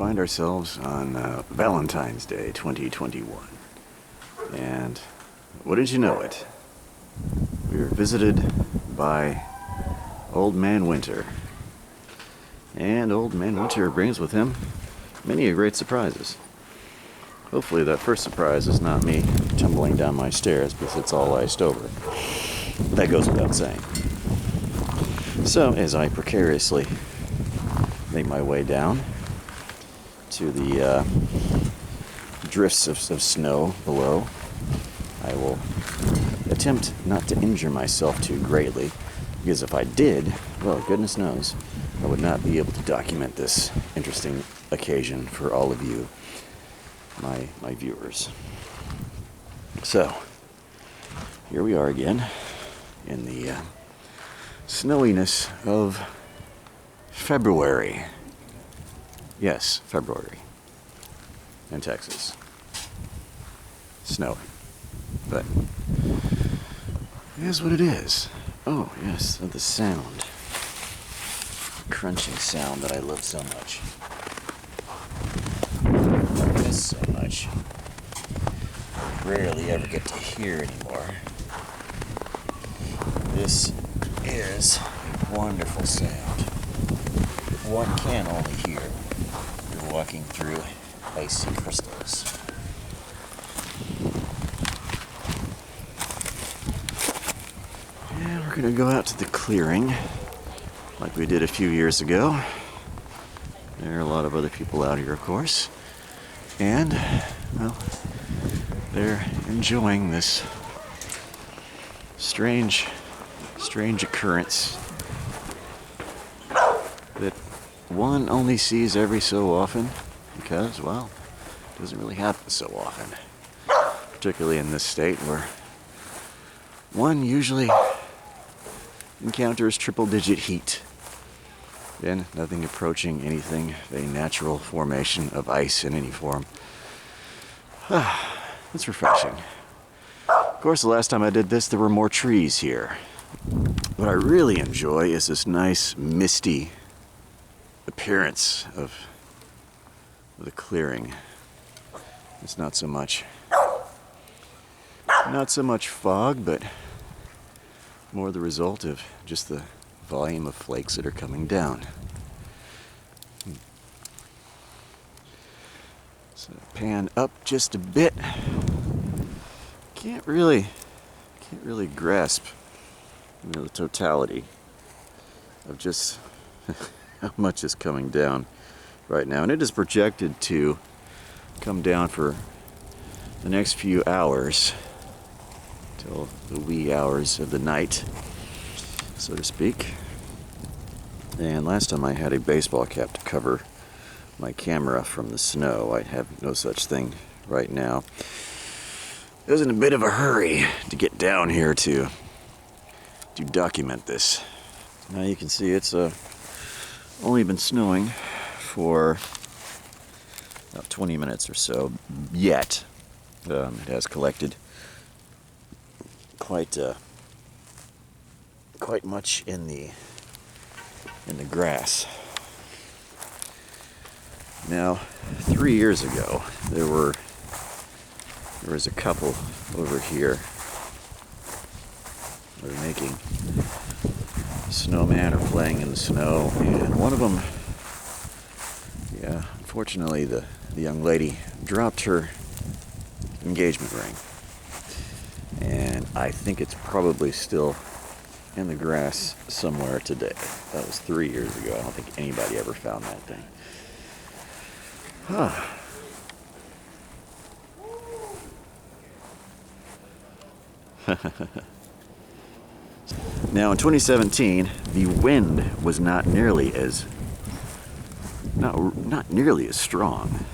find ourselves on Valentines Day 2021. And wouldn't you know it, we were visited by Old Man Winter. And Old Man Winter brings with him many great surprises. Hopefully that first surprise is not me tumbling down my stairs because it's all iced over. That goes without saying. So, as I precariously make my way down to the drifts of snow below, I will attempt not to injure myself too greatly, because if I did, well, goodness knows, I would not be able to document this interesting occasion for all of you, my viewers. So, here we are again in the snowiness of February. Yes, February. In Texas. Snowing. But it is what it is. Oh, yes, the sound. Crunching sound that I love so much. I miss so much. I rarely ever get to hear anymore. This is a wonderful sound that one can only hear when you're walking through icy crystals. And we're going to go out to the clearing like we did a few years ago. There are a lot of other people out here, of course. And, well, they're enjoying this strange occurrence that one only sees every so often because, well, it doesn't really happen so often, particularly in this state where one usually encounters triple-digit heat and nothing approaching anything, a natural formation of ice in any form. It's refreshing. Of course, the last time I did this, there were more trees here. What I really enjoy is this nice, misty appearance of the clearing. It's not so much fog, but more the result of just the volume of flakes that are coming down. So pan up just a bit. Can't really grasp, the totality of just how much is coming down right now. And it is projected to come down for the next few hours till the wee hours of the night, so to speak. And last time I had a baseball cap to cover my camera from the snow. I have no such thing right now. I was in a bit of a hurry to get down here to document this. Now you can see it's only been snowing for about 20 minutes or so yet. It has collected quite much in the grass. Now, 3 years ago, there was a couple over here. They were making a snowman or playing in the snow, and one of them, unfortunately, the young lady dropped her engagement ring. And I think it's probably still in the grass somewhere today. That was 3 years ago. I don't think anybody ever found that thing. Now in 2017, the wind was not nearly as strong.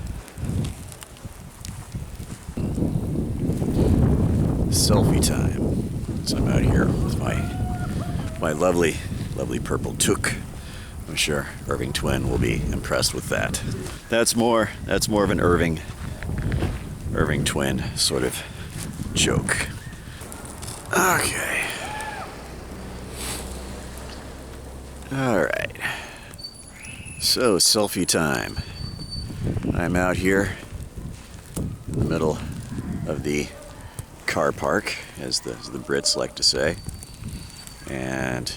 Selfie time. So I'm out here with my lovely purple toque. I'm sure Irving Twin will be impressed with that. That's more of an Irving Twin sort of joke. Okay. All right. So selfie time. I'm out here in the middle of the car park, as the Brits like to say, and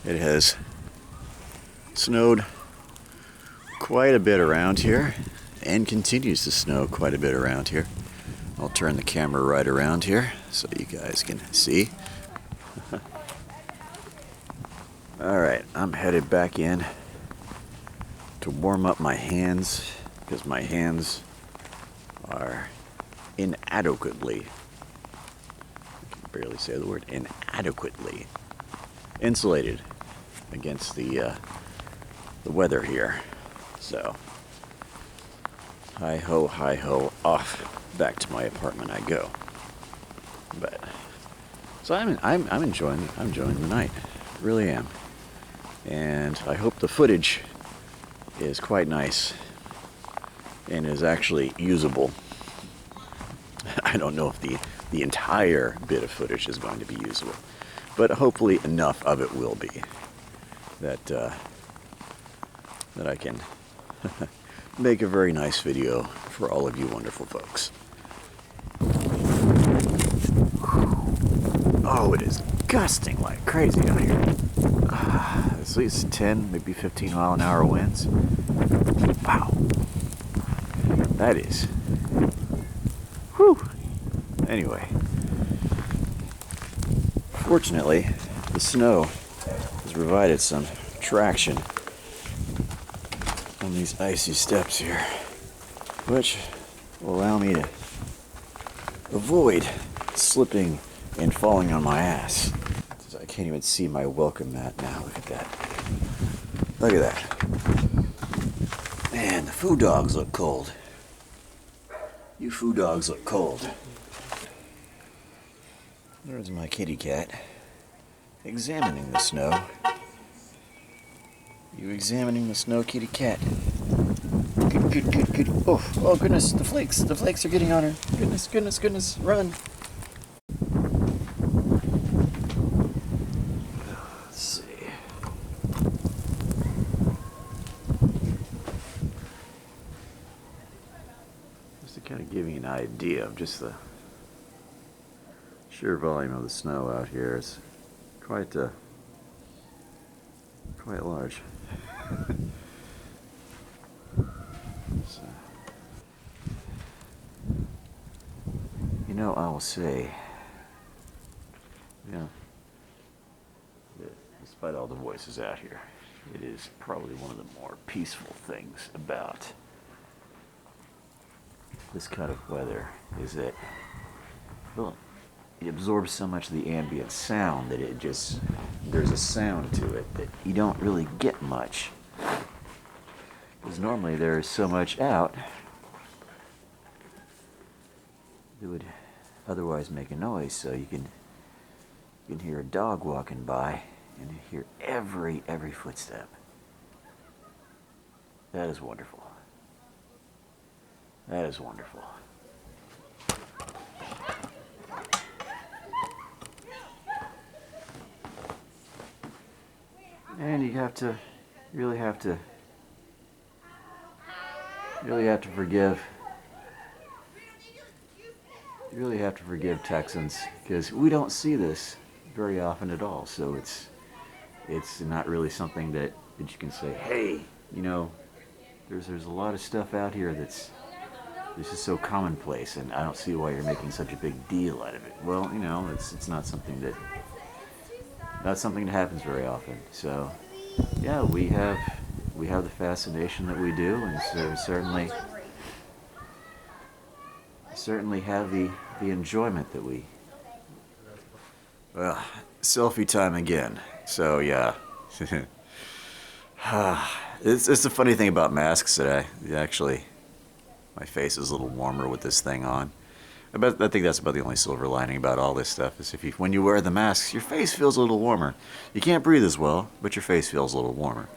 it has snowed quite a bit around here and continues to snow quite a bit around here. I'll turn the camera right around here so you guys can see. Alright, I'm headed back in to warm up my hands because my hands are inadequately, I can barely say the word, inadequately insulated against the weather here. So, hi ho, off back to my apartment I go. But so I'm enjoying the night, really am, and I hope the footage is quite nice and is actually usable. I don't know if the entire bit of footage is going to be usable, but hopefully enough of it will be that that I can make a very nice video for all of you wonderful folks. Oh, it is gusting like crazy out here. At least 10, maybe 15 mile an hour winds. Wow. That is. Whew. Anyway. Fortunately, the snow has provided some traction on these icy steps here, which will allow me to avoid slipping and falling on my ass. I can't even see my welcome mat now. Look at that. Look at that. Man, the foo dogs look cold. You foo dogs look cold. There's my kitty cat examining the snow. You examining the snow, kitty cat? Good. Oh goodness, the flakes are getting on her. Goodness, run. Let's see. Just to kind of give you an idea of just the sheer volume of the snow out here, is quite large. So, I will say, that despite all the voices out here, it is probably one of the more peaceful things about this kind of weather, is that, well, it absorbs so much of the ambient sound that there's a sound to it that you don't really get much. Because normally there's so much out that would otherwise make a noise, so you can hear a dog walking by and you hear every footstep. That is wonderful. That is wonderful. And you really have to forgive. You really have to forgive Texans, because we don't see this very often at all. So it's not really something that you can say, hey, there's a lot of stuff out here this is so commonplace, and I don't see why you're making such a big deal out of it. Well, it's not something that happens very often. So, yeah, we have the fascination that we do, and so certainly have the enjoyment that we. Well, selfie time again. So yeah, it's the funny thing about masks that my face is a little warmer with this thing on. I think that's about the only silver lining about all this stuff, is when you wear the masks, your face feels a little warmer. You can't breathe as well, but your face feels a little warmer.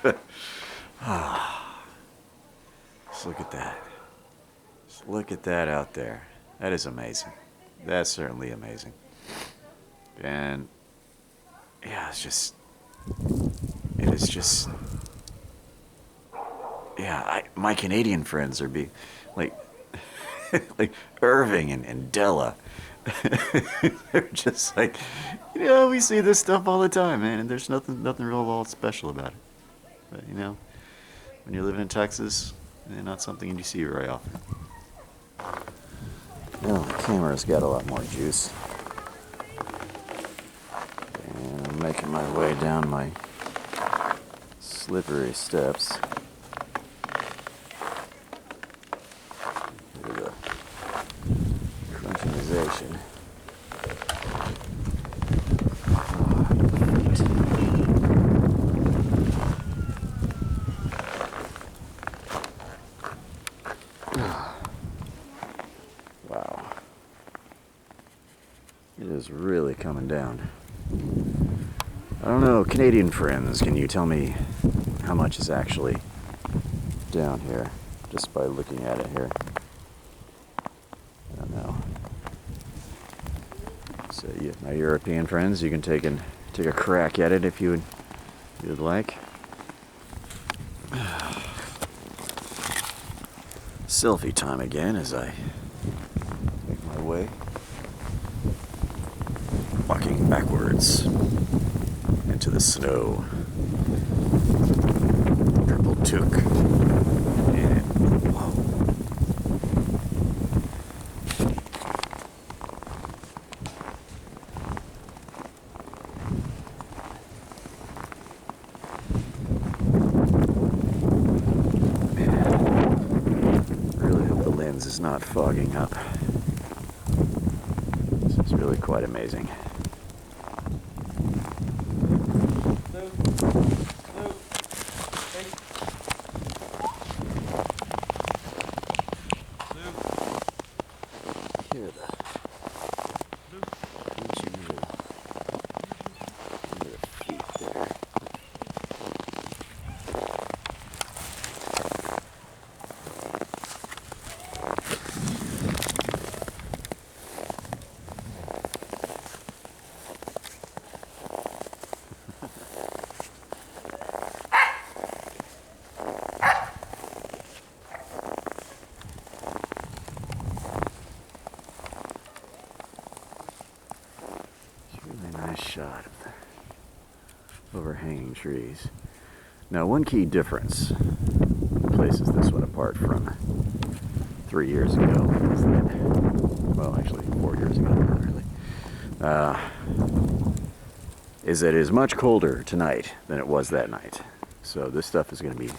Just look at that. Just look at that out there. That is amazing. That's certainly amazing. And yeah, it is just Yeah, my Canadian friends are like, like Irving and Della. They're just like, we see this stuff all the time, man, and there's nothing real all special about it. But when you're living in Texas, not something you see very often. The camera's got a lot more juice. And I'm making my way down my slippery steps. Look at the crunchingization. Wow. It is really coming down. I don't know, Canadian friends, can you tell me how much is actually down here, just by looking at it here? I don't know. So my European friends, you can take a crack at it if you would like. Selfie time again as I make my way, walking backwards into the snow. Purple toque. And whoa. Really hope the lens is not fogging up. This is really quite amazing. Hear the feet there. Nice shot of the overhanging trees. Now, one key difference that places this one apart from 3 years ago is that, well, actually 4 years ago, not really, is that it is much colder tonight than it was that night. So this stuff is going to be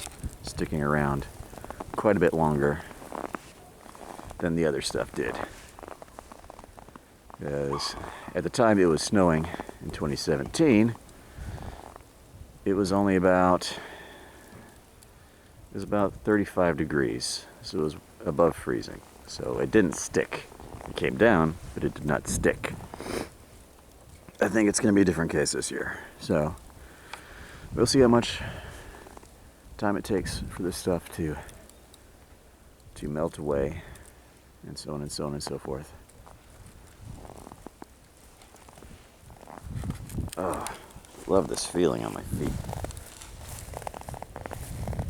sticking around quite a bit longer than the other stuff did. Because at the time it was snowing in 2017, it was about 35 degrees, so it was above freezing. So it didn't stick. It came down, but it did not stick. I think it's going to be a different case this year. So we'll see how much time it takes for this stuff to melt away, and so on and so on and so forth. Oh, love this feeling on my feet.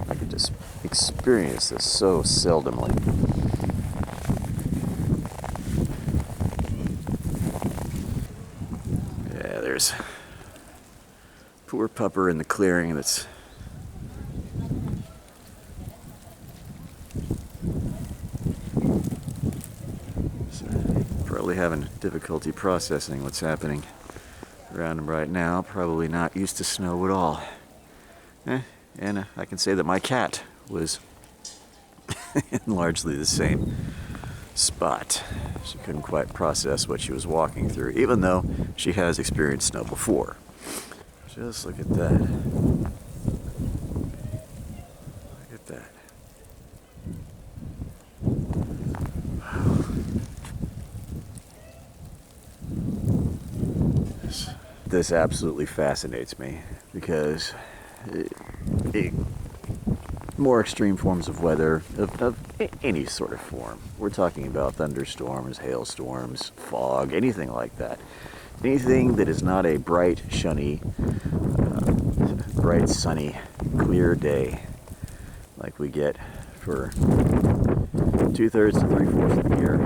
I could just experience this so seldomly. Yeah, there's poor pupper in the clearing that's probably having difficulty processing what's happening around him right now. Probably not used to snow at all. And I can say that my cat was in largely the same spot. She couldn't quite process what she was walking through, even though she has experienced snow before. Just look at that. Look at that. This absolutely fascinates me because more extreme forms of weather, of any sort of form. We're talking about thunderstorms, hailstorms, fog, anything like that. Anything that is not a bright, sunny, clear day like we get for 2/3 to 3/4 of the year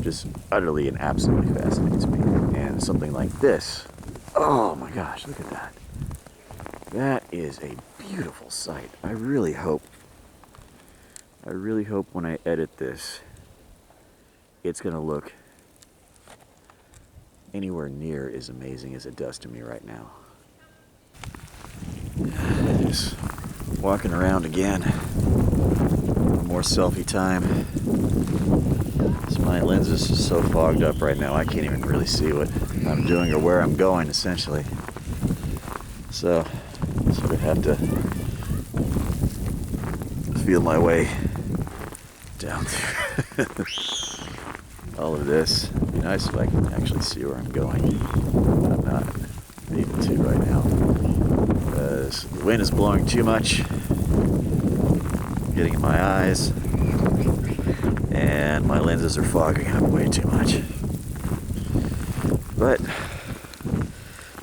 just utterly and absolutely fascinates me. And something like this, oh my gosh, look at that. That is a beautiful sight. I really hope when I edit this, it's gonna look anywhere near as amazing as it does to me right now. Just walking around again. More selfie time. So my lenses are so fogged up right now, I can't even really see what I'm doing or where I'm going, essentially. So I sort of have to feel my way down through all of this. It'd be nice if I could actually see where I'm going. I'm not able to right now, because the wind is blowing too much, getting in my eyes, and my lenses are fogging up way too much. But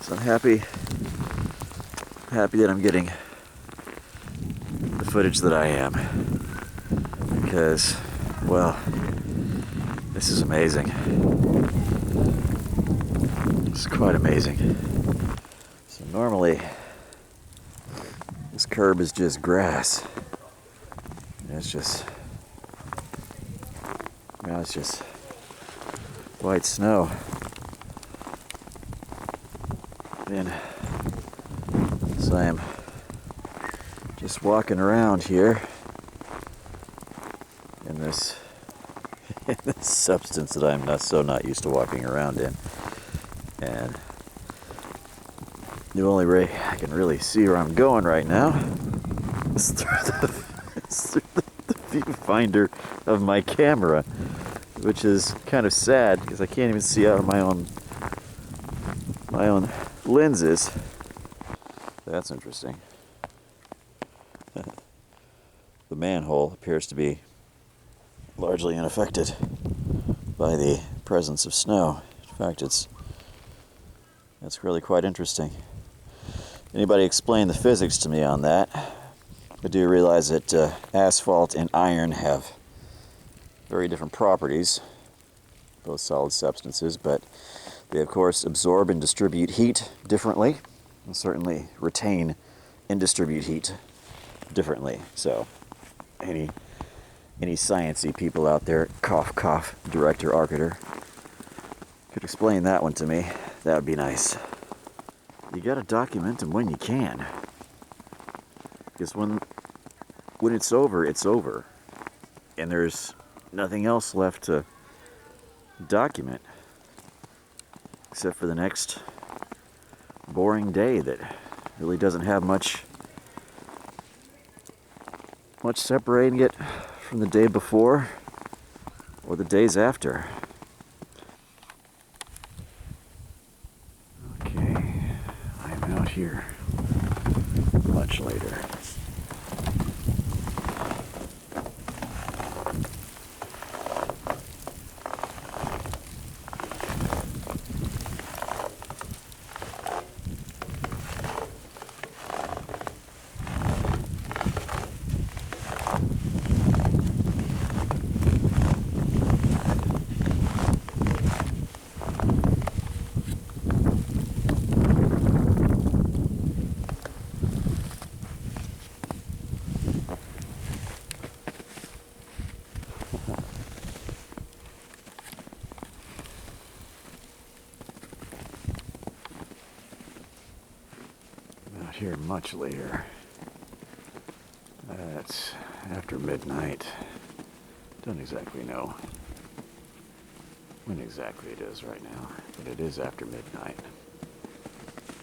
so I'm happy that I'm getting the footage that I am, because, well, this is amazing. It's quite amazing. So normally this curb is just grass. And it's just, now it's just white snow. And so I'm just walking around here in this substance that I'm not used to walking around in. And the only way I can really see where I'm going right now is through the viewfinder of my camera, which is kind of sad because I can't even see out of my own lenses. That's interesting. The manhole appears to be largely unaffected by the presence of snow. In fact, that's really quite interesting. Anybody explain the physics to me on that? I do realize that asphalt and iron have very different properties, both solid substances, but they of course absorb and distribute heat differently, and certainly retain and distribute heat differently. So any sciencey people out there, cough cough, director Arcater, could explain that one to me, that would be nice. You gotta document them when you can, because when it's over, it's over, and there's nothing else left to document except for the next boring day that really doesn't have much separating it from the day before or the days after. Okay, I'm out here much later. Here much later. That's after midnight. Don't exactly know when exactly it is right now, but it is after midnight.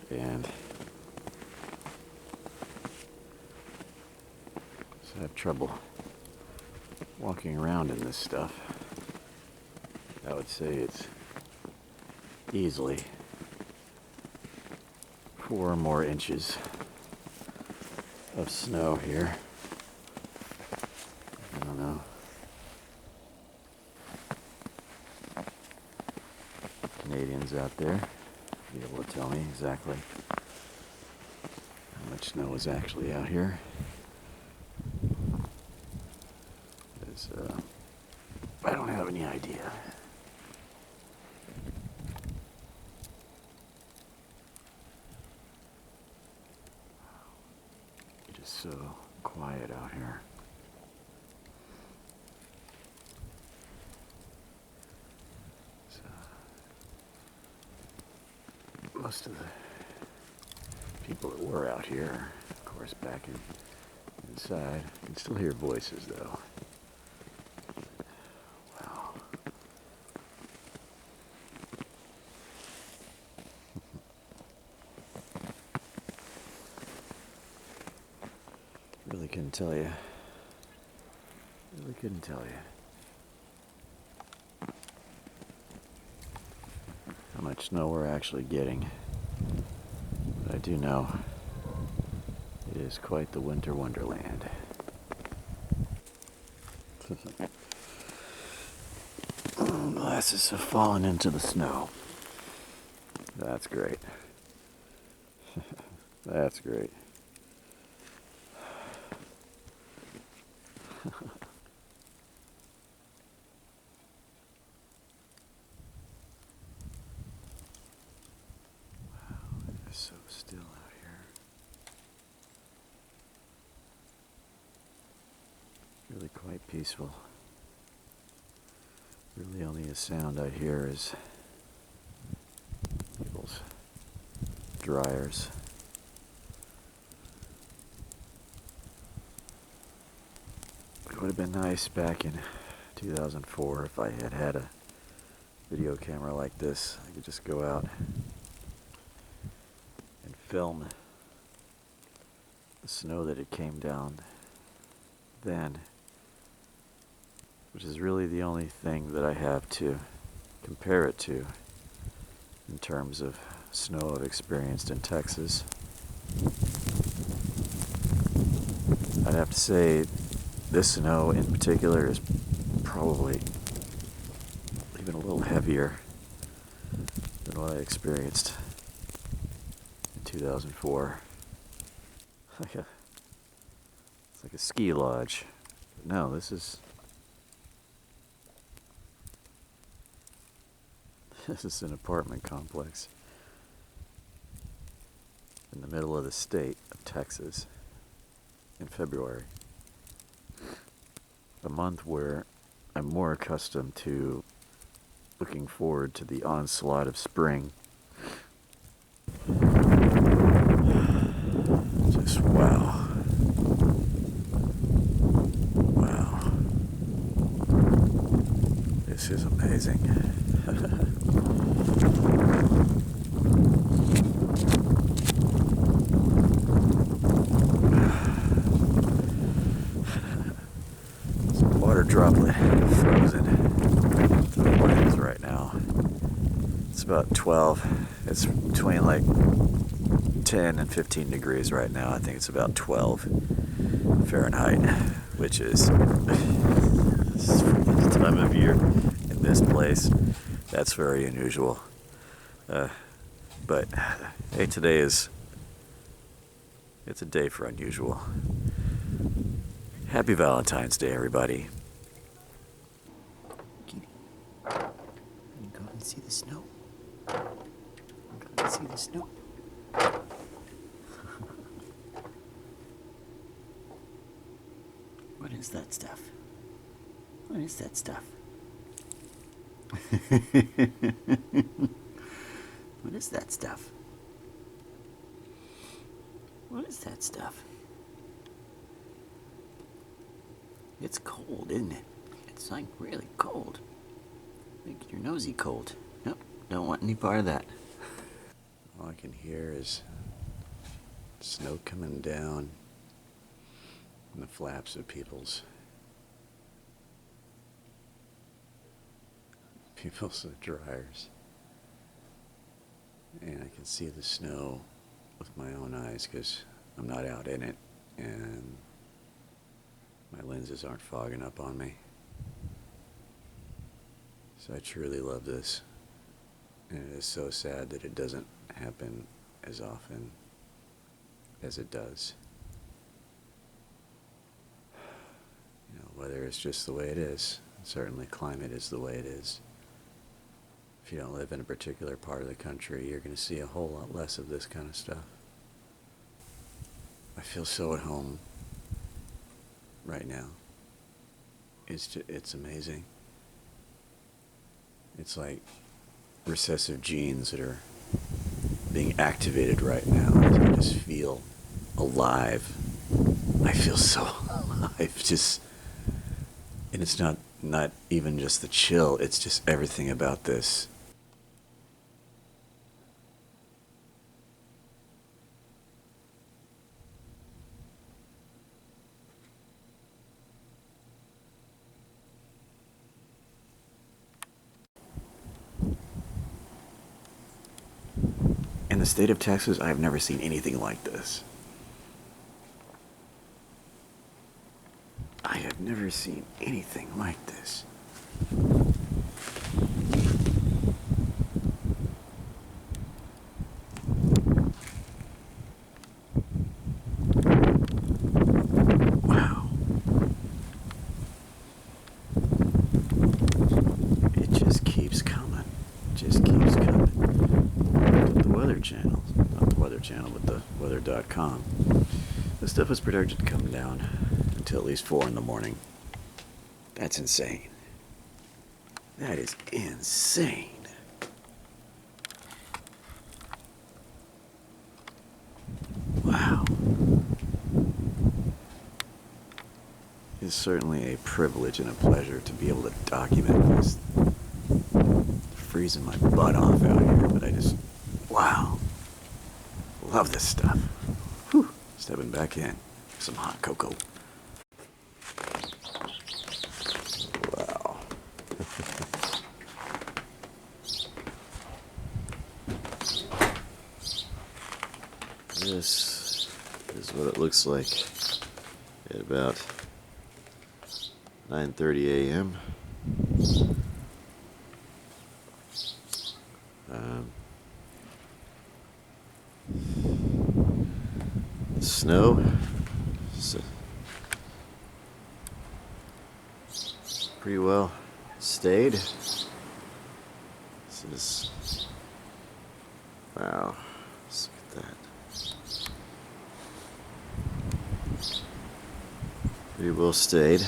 And so I have trouble walking around in this stuff. I would say it's easily 4 more inches of snow here. I don't know. Canadians out there be able to tell me exactly how much snow is actually out here. any idea. It is so quiet out here. So, most of the people that were out here, of course, back inside. I can still hear voices, though. Wow. Really couldn't tell you. Really couldn't tell you how much snow we're actually getting. But I do know it is quite the winter wonderland. Glasses have fallen into the snow. That's great. That's great. It's so still out here. Really quite peaceful. Really only a sound I hear is people's dryers. It would have been nice back in 2004 if I had had a video camera like this. I could just go out and film the snow that it came down then, which is really the only thing that I have to compare it to in terms of snow I've experienced in Texas. I'd have to say this snow in particular is probably even a little heavier than what I experienced in 2004. It's like a ski lodge. But no, this is an apartment complex in the middle of the state of Texas in February. A month where I'm more accustomed to looking forward to the onslaught of spring. Just wow. Wow. This is amazing. Water droplet frozen to the lens right now. It's about 12. It's between like 10 and 15 degrees right now. I think it's about 12 Fahrenheit, which is for this time of year in this place, that's very unusual. But hey, it's a day for unusual. Happy Valentine's Day, everybody. Kitty, you go and see the snow. Go and see the snow. What is that stuff? What is that stuff? What is that stuff? What is that stuff? It's cold, isn't it? It's like really cold. Make your nosy cold. Nope, don't want any part of that. All I can hear is snow coming down and the flaps of people's dryers. And I can see the snow with my own eyes because I'm not out in it and my lenses aren't fogging up on me. So I truly love this. And it is so sad that it doesn't happen as often as it does. You know, whether it's just the way it is, Certainly climate is the way it is. If you don't live in a particular part of the country, you're going to see a whole lot less of this kind of stuff. I feel so at home right now. It's amazing. It's like recessive genes that are being activated right now. I just feel alive. I feel so alive. And it's not even just the chill. It's just everything about this. In the state of Texas, I've never seen anything like this. I have never seen anything like this. Wow. It just keeps coming. Just keeps coming. The Weather Channel, not the Weather Channel, but the weather.com. This stuff is projected to come down until at least 4 in the morning. That's insane. That is insane. Wow. It's certainly a privilege and a pleasure to be able to document this. Freezing my butt off out here, but wow. Love this stuff. Whew. Stepping back in. Some hot cocoa. Wow. This is what it looks like at about 9:30 a.m. Snow pretty well stayed. This is, wow, let's look at that. Pretty well stayed.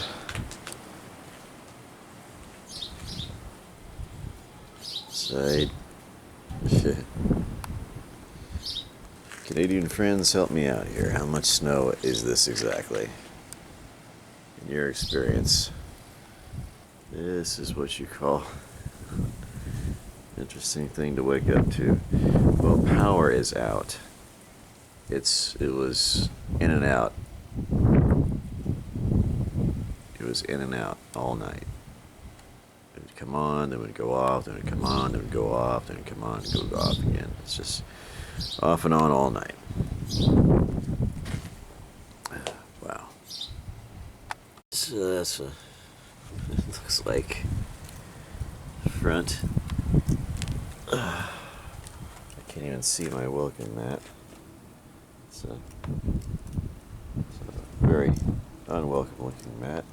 Side. Canadian friends, help me out here. How much snow is this exactly? In your experience, this is what you call interesting thing to wake up to. Well, power is out. It was in and out. It was in and out all night. It would come on, then it would go off, then it would come on, then it would go off, then it would come on, and go off again. It's just off and on all night. Wow. So that's it looks like front. I can't even see my welcome mat. It's a very unwelcome looking mat.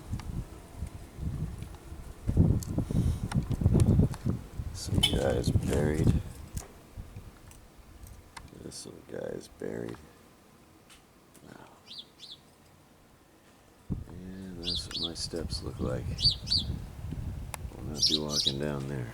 Some guy is buried. This little guy is buried. Wow. And that's what my steps look like. I'll not be walking down there.